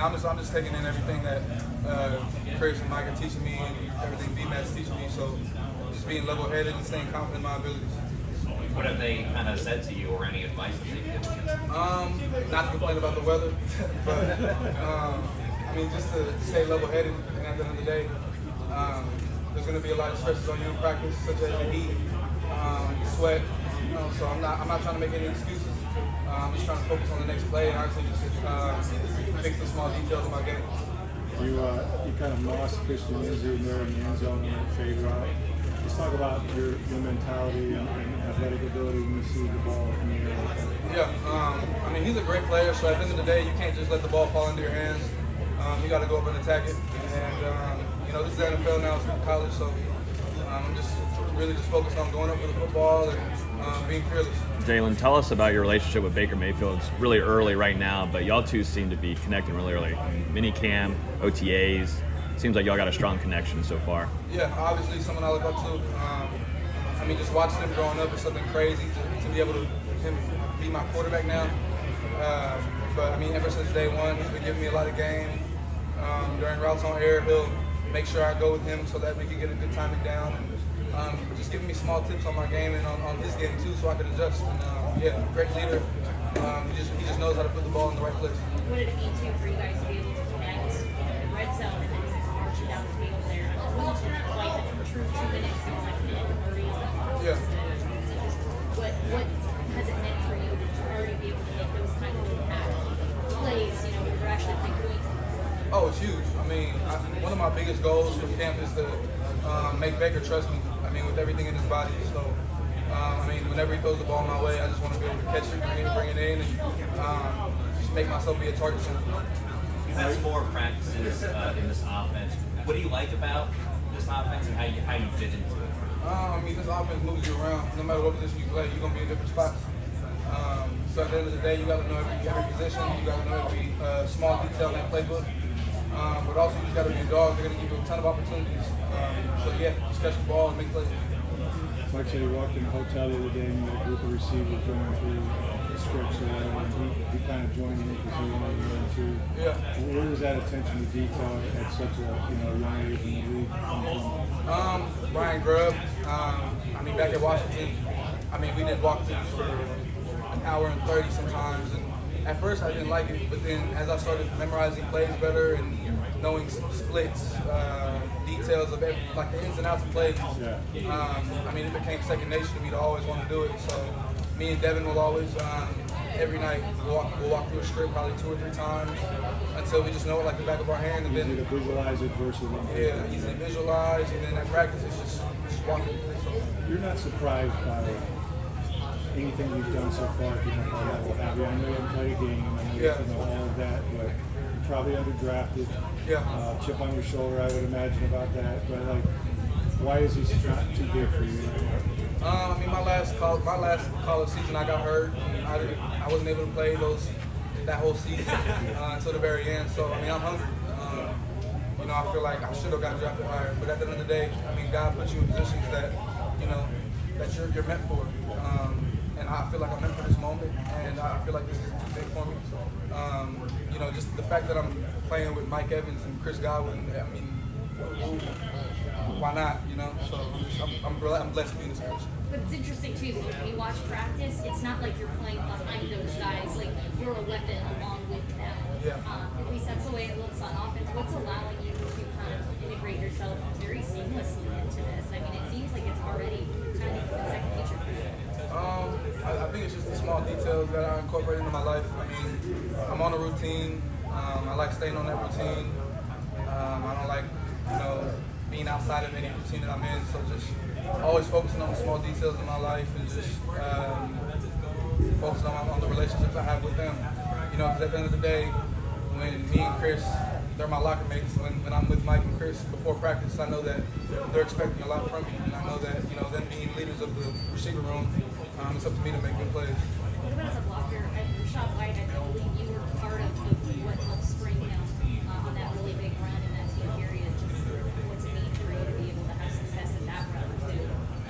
I'm just taking in everything that Chris and Mike are teaching me and everything B-Matt's teaching me. So just being level-headed and staying confident in my abilities. What have they kind of said to you, or any advice that they've given you? Not to complain about the weather, but I mean, just to stay level-headed. And at the end of the day, there's going to be a lot of stresses on you in practice, such as the heat, sweat. So I'm not trying to make any excuses. I'm just trying to focus on the next play and honestly just fix the small details of my game. You kind of lost Christian Inzu there in the end zone on that fade route. Let's talk about your mentality and athletic ability when you see the ball in the air like that. Yeah, I mean, he's a great player, so at the end of the day, you can't just let the ball fall into your hands. You got to go up and attack it. And, this is the NFL now, it's not college, so I'm just really just focused on going up for the football and being fearless. Jalen, tell us about your relationship with Baker Mayfield. It's really early right now, but y'all two seem to be connecting really early. Mini camp, OTAs. Seems like y'all got a strong connection so far. Yeah, obviously someone I look up to. I mean, just watching him growing up is something crazy to be able to him be my quarterback now. But I mean, ever since day one, he's been giving me a lot of game. During routes on air, he'll make sure I go with him so that we can get a good timing down. And just giving me small tips on my game and on his game too, so I can adjust. And great leader. He just knows how to put the ball in the right place. What did it mean too for you guys to be able to connect in the red zone and then march down the field there? It wasn't quite a true 2 minutes. It was like a minute 30. Yeah. What has it meant for you to already be able to make those kind of impact plays? Where you're actually doing something. Oh, it's huge. I mean, one of my biggest goals from camp is to make Baker trust me. I mean, with everything in his body. So, I mean, whenever he throws the ball my way, I just want to be able to catch it, bring it in, and just make myself be a target for him. You've had some more practices in this offense. What do you like about this offense and how you fit into it? I mean, this offense moves you around. No matter what position you play, you're going to be in different spots. So at the end of the day, you got to know every position. You got to know every small detail in that playbook. But also, you just got to be a dog. They're going to give you a ton of opportunities. So yeah, just catch the ball and make plays. Mike said he walked in the hotel the other day and he had a group of receivers going through the scripts or whatever, and he kind of joined in because he wanted to learn too. Yeah. Where does that attention to detail at such a young age in the league come from? Brian Grubb. I mean, back at Washington, I mean, we did walkthroughs for an hour and 30 sometimes, and at first I didn't like it, but then as I started memorizing plays better and knowing splits, details of the ins and outs of plays, I mean, it became second nature to me to always want to do it. So me and Devin will always, every night, we'll walk through a script probably 2 or 3 times until we just know it like the back of our hand. And Easy then to visualize it versus easy to visualize, and then at practice it's just walking. So, you're not surprised by anything you've done so far at the NFL level, have you? I know you haven't played a game, I know you know all of that, but you're probably underdrafted. Chip on your shoulder, I would imagine, about that. But why is this not too big for you? I mean, my last college season, I got hurt. I wasn't able to play that whole season until the very end. So I mean, I'm hungry. I feel like I should have got drafted higher. But at the end of the day, I mean, God puts you in positions that that you're meant for. And I feel like I'm meant for this moment, and I feel like this is too big for me. Just the fact that I'm playing with Mike Evans and Chris Godwin, I mean, why not? So I'm blessed to be in this position. But it's interesting too, when you watch practice, it's not like you're playing behind those guys, like you're a weapon along with them. At least that's the way it looks on offense. What's allowing you to kind of integrate yourself very seamlessly into this? I mean, it seems like it's already kind of a second nature for you. I think it's just the small details that I incorporate into my life. I mean, I'm on a routine. I like staying on that routine. I don't like, being outside of any routine that I'm in. So just always focusing on the small details in my life and just focusing on the relationships I have with them. Because at the end of the day, when me and Chris, they're my locker mates. When I'm with Mike and Chris before practice, I know that they're expecting a lot from me. And I know that, them being leaders of the receiver room, it's up to me to make good plays. What about as a blocker? Rashad White, I believe you were part of what helped spring him on that really big run in that team period. Just what's it mean for you to be able to have success in that run too?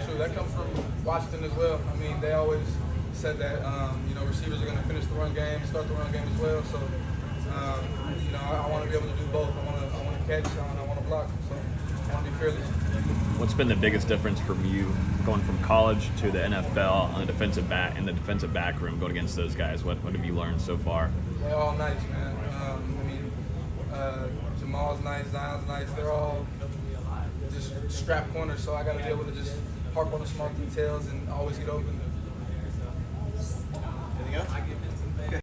Sure, that comes from Washington as well. I mean, they always said that receivers are going to finish the run game, start the run game as well. So I both. I want to catch, and I want to block. So I want to be fearless. What's been the biggest difference from you going from college to the NFL on the defensive back in the defensive back room, going against those guys? What have you learned so far? They're all nice, man. Jamal's nice, Zion's nice. They're all just strap corners, so I got to be able to just harp on the small details and always get open. Anything else?